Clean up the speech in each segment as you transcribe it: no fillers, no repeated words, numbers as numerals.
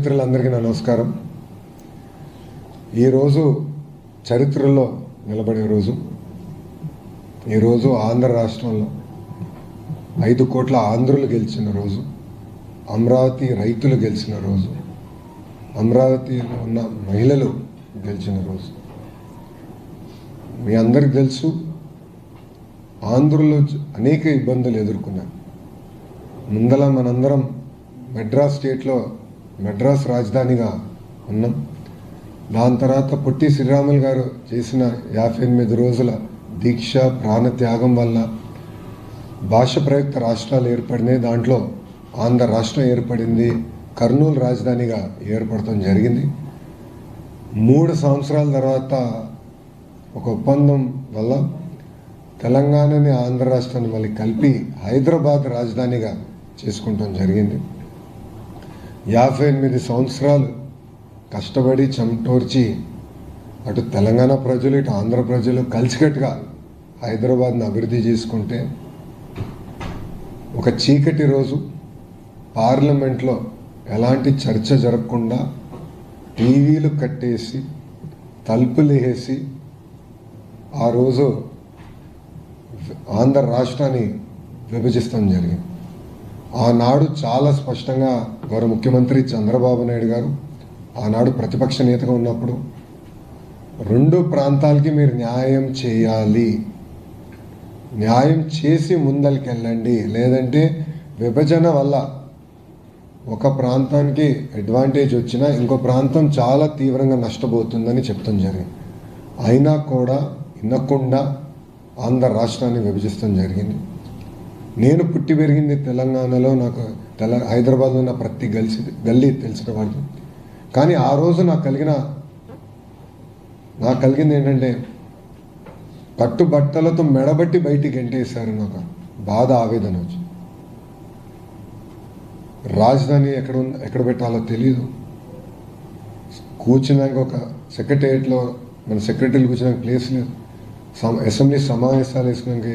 మిత్రులందరికీ నా నమస్కారం. ఈరోజు చరిత్రలో నిలబడే రోజు. ఈరోజు ఆంధ్ర రాష్ట్రంలో 5 కోట్ల ఆంధ్రులు గెలిచిన రోజు, అమరావతి రైతులు గెలిచిన రోజు, అమరావతిలో ఉన్న మహిళలు గెలిచిన రోజు. మీ అందరికి తెలుసు, ఆంధ్రులు అనేక ఇబ్బందులు ఎదుర్కొన్నారు. ముందల మనందరం మెడ్రాస్ స్టేట్లో మెడ్రాస్ రాజధానిగా ఉన్నాం. దాని తర్వాత పొట్టి శ్రీరాములు గారు చేసిన 58 రోజుల దీక్ష ప్రాణత్యాగం వల్ల భాష ప్రయుక్త రాష్ట్రాలు ఏర్పడినాయి. దాంట్లో ఆంధ్ర రాష్ట్రం ఏర్పడింది, కర్నూలు రాజధానిగా ఏర్పడటం జరిగింది. 3 సంవత్సరాల తర్వాత ఒక ఒప్పందం వల్ల తెలంగాణని ఆంధ్ర రాష్ట్రాన్ని మళ్ళీ కలిపి హైదరాబాద్ రాజధానిగా చేసుకుంటాం జరిగింది. 58 సంవత్సరాలు కష్టపడి చెమటోర్చి అటు తెలంగాణ ప్రజలు ఇటు ఆంధ్ర ప్రజలు కలిసికట్టుగా హైదరాబాద్ని అభివృద్ధి చేసుకుంటే ఒక చీకటి రోజు పార్లమెంట్లో ఎలాంటి చర్చ జరగకుండా టీవీలు కట్టేసి తలుపులు వేసి ఆ రోజు ఆంధ్ర రాష్ట్రాన్ని విభజిస్తాం జరిగింది. ఆనాడు చాలా స్పష్టంగా గౌరవ ముఖ్యమంత్రి చంద్రబాబు నాయుడు గారు ఆనాడు ప్రతిపక్ష నేతగా ఉన్నప్పుడు 2 ప్రాంతాలకి మీరు న్యాయం చేయాలి, న్యాయం చేసి ముందరికి వెళ్ళండి, లేదంటే విభజన వల్ల ఒక ప్రాంతానికి అడ్వాంటేజ్ వచ్చినా ఇంకో ప్రాంతం చాలా తీవ్రంగా నష్టపోతుందని చెప్తాం జరిగింది. అయినా కూడా వినకుండా ఆంధ్ర రాష్ట్రాన్ని విభజిస్తాం జరిగింది. నేను పుట్టి పెరిగింది తెలంగాణలో, నాకు హైదరాబాద్లో ఉన్న ప్రతి గల్లీ తెలిసిన వాళ్ళు. కానీ ఆ రోజు నాకు కలిగింది ఏంటంటే కట్టుబట్టలతో మెడబట్టి బయటికి గెంటేశారు. నాకు బాధ, ఆవేదన వచ్చి రాజధాని ఎక్కడ పెట్టాలో తెలియదు. కూర్చున్నాక ఒక సెక్రటేరియట్లో మన సెక్రటరీలు కూర్చున్నాక ప్లేస్ లేదు, అసెంబ్లీ సమావేశాలు వేసుకున్నాక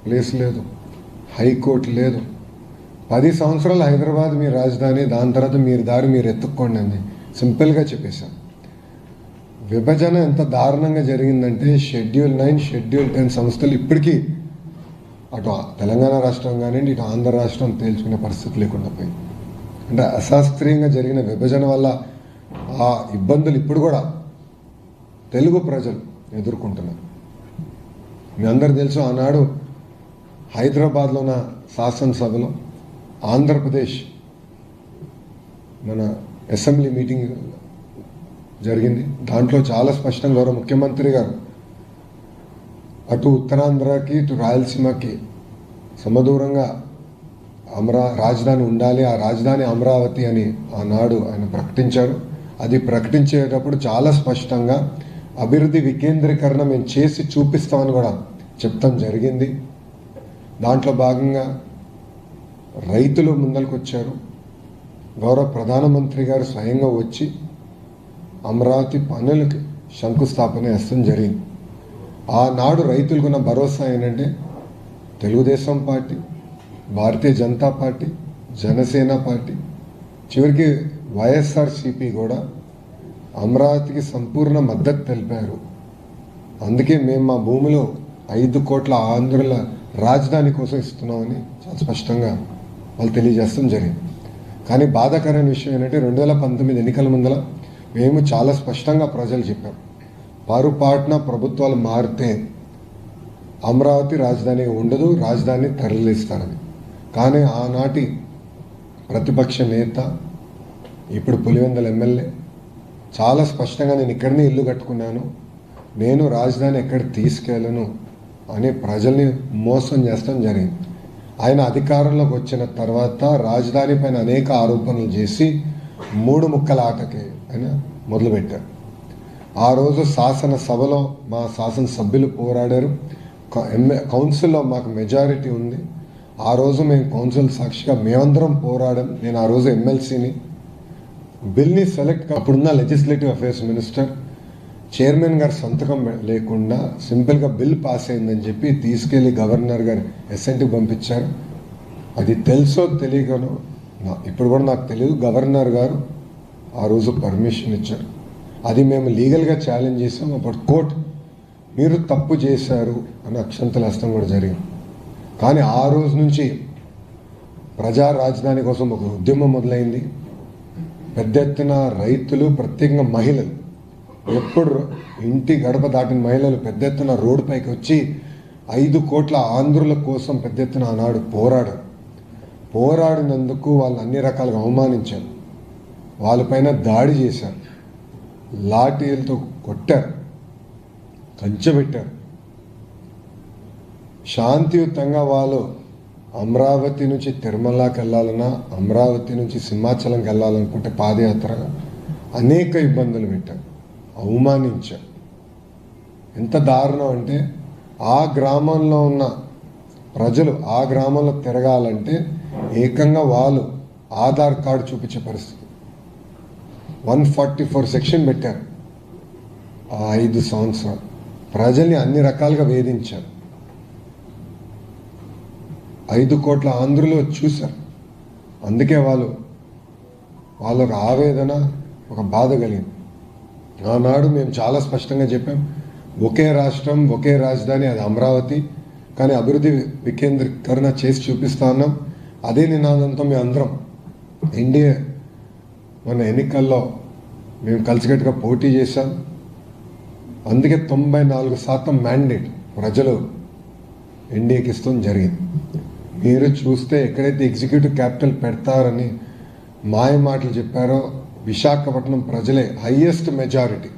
ప్లేస్ లేదు, హైకోర్టు లేదు. 10 సంవత్సరాలు హైదరాబాద్ మీ రాజధాని, దాని తర్వాత మీరు దారి మీరు ఎత్తుక్కోండి అని సింపుల్గా చెప్పేశాం. విభజన ఎంత దారుణంగా జరిగిందంటే షెడ్యూల్ 9, షెడ్యూల్ 10 సంస్థలు ఇప్పటికీ అటు తెలంగాణ రాష్ట్రం కానివ్వండి ఇటు ఆంధ్ర రాష్ట్రం తేల్చుకునే పరిస్థితి లేకుండా పోయింది. అంటే అశాస్త్రీయంగా జరిగిన విభజన వల్ల ఆ ఇబ్బందులు ఇప్పుడు కూడా తెలుగు ప్రజలు ఎదుర్కొంటున్నారు. మీ అందరు తెలుసు, ఆనాడు హైదరాబాద్లో ఉన్న శాసనసభలో ఆంధ్రప్రదేశ్ మన అసెంబ్లీ మీటింగ్ జరిగింది. దాంట్లో చాలా స్పష్టంగా గౌరవ ముఖ్యమంత్రి గారు అటు ఉత్తరాంధ్రకి ఇటు రాయలసీమకి సమదూరంగా రాజధాని ఉండాలి, ఆ రాజధాని అమరావతి అని ఆనాడు ఆయన ప్రకటించారు. అది ప్రకటించేటప్పుడు చాలా స్పష్టంగా అభివృద్ధి వికేంద్రీకరణ మేము చేసి చూపిస్తామని కూడా చెప్తాం జరిగింది. దాంట్లో భాగంగా రైతులు ముందరకు వచ్చారు. గౌరవ ప్రధానమంత్రి గారు స్వయంగా వచ్చి అమరావతి పనులకి శంకుస్థాపన చేస్తాం జరిగింది. ఆనాడు రైతులకున్న భరోసా ఏంటంటే Telugu Desam party, Bharatiya Janata party, Janasena party, చివరికి వైఎస్ఆర్సీపీ కూడా అమరావతికి సంపూర్ణ మద్దతు తెలిపారు. అందుకే మేము మా భూమిలో 5 కోట్ల ఆంధ్రుల రాజధాని కోసం ఇస్తున్నామని చాలా స్పష్టంగా వాళ్ళు తెలియజేస్తాం జరిగింది. కానీ బాధాకరమైన విషయం ఏంటంటే 2019 ఎన్నికల ముందల మేము చాలా స్పష్టంగా ప్రజలు చెప్పాం, పొరపాటున ప్రభుత్వాలు మారితే అమరావతి రాజధాని ఉండదు, రాజధాని తరలిస్తారని. కానీ ఆనాటి ప్రతిపక్ష నేత, ఇప్పుడు పులివెందుల ఎమ్మెల్యే చాలా స్పష్టంగా నేను ఇక్కడనే ఇల్లు కట్టుకున్నాను, నేను రాజధాని ఎక్కడ తీసుకెళ్ళను అని ప్రజల్ని మోసం చేస్తాం జరిగింది. ఆయన అధికారంలోకి వచ్చిన తర్వాత రాజధాని పైన అనేక ఆరోపణలు చేసి 3 ముక్కల ఆటకి ఆయన మొదలుపెట్టారు. ఆ రోజు శాసనసభలో మా శాసనసభ్యులు పోరాడారు. కౌన్సిల్లో మాకు మెజారిటీ ఉంది. ఆ రోజు మేము కౌన్సిల్ సాక్షిగా మేమందరం పోరాడాం. నేను ఆ రోజు ఎమ్మెల్సీని. బిల్ని అప్పుడున్న లెజిస్లేటివ్ అఫేర్స్ మినిస్టర్ చైర్మన్ గారు సంతకం లేకుండా సింపుల్గా బిల్ పాస్ అయిందని చెప్పి తీసుకెళ్లి గవర్నర్ గారు ఎస్ఎన్టీకి పంపించారు. అది తెలుసో తెలియకనో ఇప్పుడు కూడా నాకు తెలియదు, గవర్నర్ గారు ఆ రోజు పర్మిషన్ ఇచ్చారు. అది మేము లీగల్గా ఛాలెంజ్ చేసాం. అప్పుడు కోర్టు మీరు తప్పు చేశారు అని అక్షంతల హస్తం కూడా జరిగింది. కానీ ఆ రోజు నుంచి ప్రజా రాజధాని కోసం ఒక ఉద్యమం మొదలైంది. పెద్ద ఎత్తున రైతులు, ప్రత్యేకంగా మహిళలు, ఎప్పుడు ఇంటి గడప దాటిన మహిళలు పెద్ద ఎత్తున రోడ్డుపైకి వచ్చి 5 కోట్ల ఆంధ్రుల కోసం పెద్ద ఎత్తున ఆనాడు పోరాడినందుకు వాళ్ళు అన్ని రకాలుగా అవమానించారు, వాళ్ళపైన దాడి చేశారు, లాఠీలతో కొట్టారు, కంచెబెట్టారు. శాంతియుతంగా వాళ్ళు అమరావతి నుంచి తిరుమలకి వెళ్ళాలన్నా, అమరావతి నుంచి సింహాచలంకి వెళ్ళాలనుకుంటే పాదయాత్రగా అనేక ఇబ్బందులు పెట్టారు, అవమానించారు. ఎంత దారుణం అంటే ఆ గ్రామంలో ఉన్న ప్రజలు ఆ గ్రామంలో తిరగాలంటే ఏకంగా వాళ్ళు ఆధార్ కార్డు చూపించే పరిస్థితి. 144 సెక్షన్ పెట్టారు. ఆ 5 సంవత్సరాలు ప్రజల్ని అన్ని రకాలుగా వేధించారు. 5 కోట్ల ఆంధ్రులు చూశారు. అందుకే వాళ్ళకు ఆవేదన, ఒక బాధ కలిగింది. ఆనాడు మేము చాలా స్పష్టంగా చెప్పాం, ఒకే రాష్ట్రం, ఒకే రాజధాని, అది అమరావతి. కానీ అభివృద్ధి వికేంద్రీకరణ చేసి చూపిస్తా ఉన్నాం. అదే నినాదంతో మేము అందరం ఎన్డీఏ మన ఎన్నికల్లో మేము కలిసికట్టుగా పోటీ చేశాం. అందుకే 94% మ్యాండేట్ ప్రజలు ఎన్డీఏకి ఇస్తాం జరిగింది. మీరు చూస్తే ఎక్కడైతే ఎగ్జిక్యూటివ్ క్యాపిటల్ పెడతారని మాయ మాటలు చెప్పారో, విశాఖపట్నం ప్రజలే హైయెస్ట్ మెజారిటీ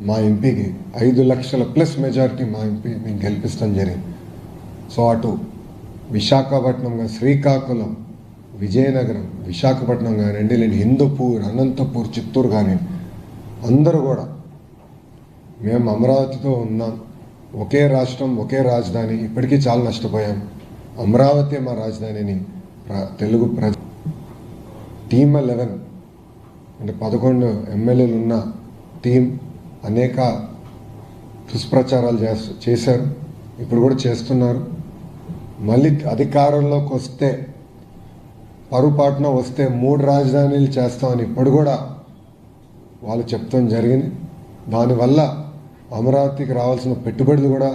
మా ఎంపీకి 5 లక్షల ప్లస్ మెజారిటీ మా ఎంపీ మేము గెలిపిస్తాం జరిగింది. సో అటు విశాఖపట్నం కానీ, శ్రీకాకుళం, విజయనగరం, విశాఖపట్నం కానివ్వండి, లేని హిందూపూర్, అనంతపూర్, చిత్తూరు కానివ్వండి, అందరూ కూడా మేము అమరావతితో ఉన్నాం. ఒకే రాష్ట్రం, ఒకే రాజధాని. ఇప్పటికీ చాలా నష్టపోయాం. అమరావతి మా రాజధానిని తెలుగు టీమ్ 11 అంటే 11 ఎమ్మెల్యేలు ఉన్న టీం అనేక దుష్ప్రచారాలు చేశారు. ఇప్పుడు కూడా చేస్తున్నారు. మళ్ళీ అధికారంలోకి వస్తే, పరుపాటున వస్తే 3 రాజధానులు చేస్తామని ఇప్పుడు కూడా వాళ్ళు చెప్తాం జరిగింది. దానివల్ల అమరావతికి రావాల్సిన పెట్టుబడులు కూడా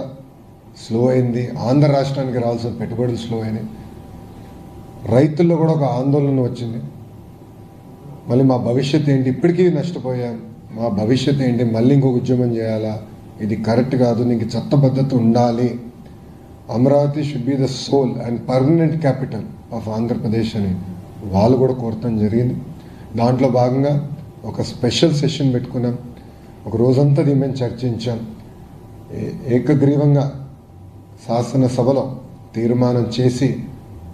స్లో అయింది. ఆంధ్ర రాష్ట్రానికి రావాల్సిన పెట్టుబడులు స్లో అయినాయి. రైతుల్లో కూడా ఒక ఆందోళన వచ్చింది. మళ్ళీ మా భవిష్యత్తు ఏంటి, ఇప్పటికీ నష్టపోయాం, మా భవిష్యత్తు ఏంటి, మళ్ళీ ఇంకొక ఉద్యమం చేయాలా, ఇది కరెక్ట్ కాదు, నీకు చట్టబద్ధత ఉండాలి, Amaravati should be the sole and permanent capital of Andhra Pradesh అని వాళ్ళు కూడా కోరటం జరిగింది. దాంట్లో భాగంగా ఒక స్పెషల్ సెషన్ పెట్టుకున్నాం. ఒక రోజంతా దీని మేము చర్చించాం. ఏకగ్రీవంగా శాసనసభలో తీర్మానం చేసి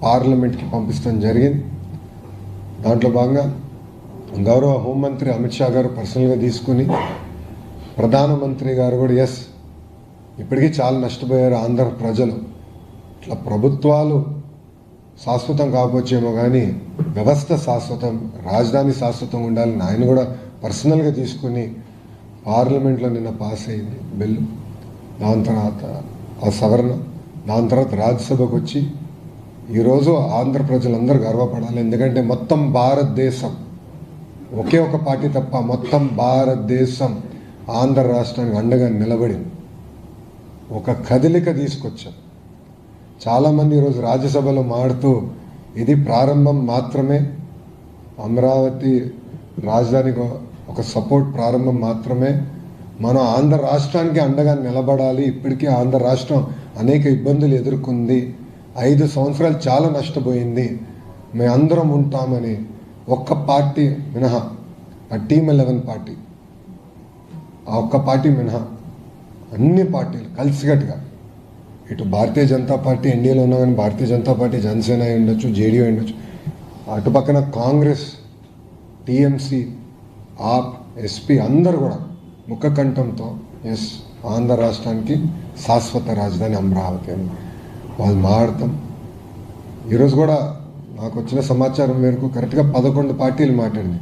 పార్లమెంట్కి పంపిస్తాం జరిగింది. దాంట్లో భాగంగా గౌరవ హోంమంత్రి అమిత్ షా గారు పర్సనల్గా తీసుకుని, ప్రధానమంత్రి గారు కూడా ఇప్పటికీ చాలా నష్టపోయారు ఆంధ్ర ప్రజలు. ఇట్లా ప్రభుత్వాలు శాశ్వతం కాకపోవచ్చేమో కానీ వ్యవస్థ శాశ్వతం, రాజధాని శాశ్వతంగా ఉండాలని ఆయన కూడా పర్సనల్గా తీసుకుని పార్లమెంట్లో నిన్న పాస్ అయింది బిల్లు. దాని తర్వాత ఆ సవరణ, దాని తర్వాత రాజ్యసభకు వచ్చి ఈరోజు ఆంధ్ర ప్రజలందరూ గర్వపడాలి. ఎందుకంటే మొత్తం భారతదేశం, ఒకే ఒక పార్టీ తప్ప మొత్తం భారతదేశం ఆంధ్ర రాష్ట్రానికి అండగా నిలబడింది. ఒక కదలిక తీసుకొచ్చాం. చాలామంది ఈరోజు రాజ్యసభలో మాడుతూ ఇది ప్రారంభం మాత్రమే, అమరావతి రాజధానికి ఒక సపోర్ట్ ప్రారంభం మాత్రమే, మనం ఆంధ్ర రాష్ట్రానికి అండగా నిలబడాలి. ఇప్పటికీ ఆంధ్ర రాష్ట్రం అనేక ఇబ్బందులు ఎదుర్కొంది, 5 సంవత్సరాలు చాలా నష్టపోయింది, మేము అందరం ఉంటామని ఒక్క పార్టీ మినహా, ఆ టీమ్ 11 పార్టీ, ఆ ఒక్క పార్టీ మినహా అన్ని పార్టీలు కలిసికట్టుగా, ఇటు భారతీయ జనతా పార్టీ ఎన్డీఏలో ఉన్నా కానీ భారతీయ జనతా పార్టీ, జనసేన అయి ఉండొచ్చు, జేడీయూ అయి ఉండొచ్చు, అటు పక్కన కాంగ్రెస్, టీఎంసీ, ఆప్, ఎస్పీ అందరూ కూడా ముఖకంఠంతో ఆంధ్ర రాష్ట్రానికి శాశ్వత రాజధాని అమరావతి అని వాళ్ళు మాట్లాడతాం. ఈరోజు కూడా నాకు వచ్చిన సమాచారం మేరకు కరెక్ట్గా 11 పార్టీలు మాట్లాడింది.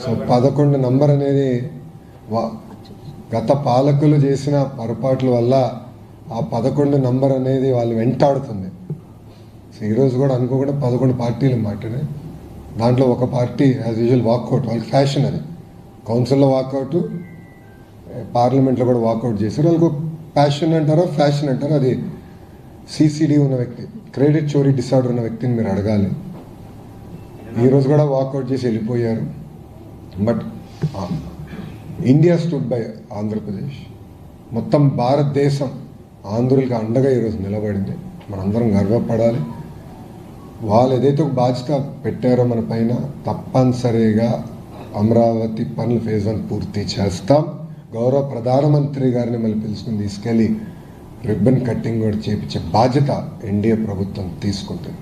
సో 11 నంబర్ అనేది గత పాలకులు చేసిన పొరపాట్ల వల్ల ఆ 11 నంబర్ అనేది వాళ్ళు వెంటాడుతుంది. సో ఈరోజు కూడా అనుకోకుండా 11 పార్టీలు మాట్లాడాయి. దాంట్లో ఒక పార్టీ యాజ్ యూజువల్ వాకౌట్, వాళ్ళకి ఫ్యాషన్ అది. కౌన్సిల్లో వాకౌట్, పార్లమెంట్లో కూడా వాకౌట్ చేశారు. వాళ్ళకి ప్యాషన్ అంటారో ఫ్యాషన్ అంటారో, అది సిసిడి ఉన్న వ్యక్తి, క్రెడిట్ చోరీ డిసార్డర్ ఉన్న వ్యక్తిని మీరు అడగాలి. ఈరోజు కూడా వాకౌట్ చేసి వెళ్ళిపోయారు. But India stood by Andhra Pradesh, మొత్తం భారతదేశం ఆంధ్రులకి అండగా ఈరోజు నిలబడింది. మనందరం గర్వపడాలి. వాళ్ళు ఏదైతే ఒక బాధ్యత పెట్టారో మన పైన, తప్పనిసరిగా అమరావతి పనులు ఫేజ్ 1 పూర్తి చేస్తాం. గౌరవ ప్రధానమంత్రి గారిని మళ్ళీ పిలుచుకుని తీసుకెళ్ళి రిబ్బన్ కట్టింగ్ కూడా చేపించే బాధ్యత ఎన్డీఏ ప్రభుత్వం తీసుకుంటుంది.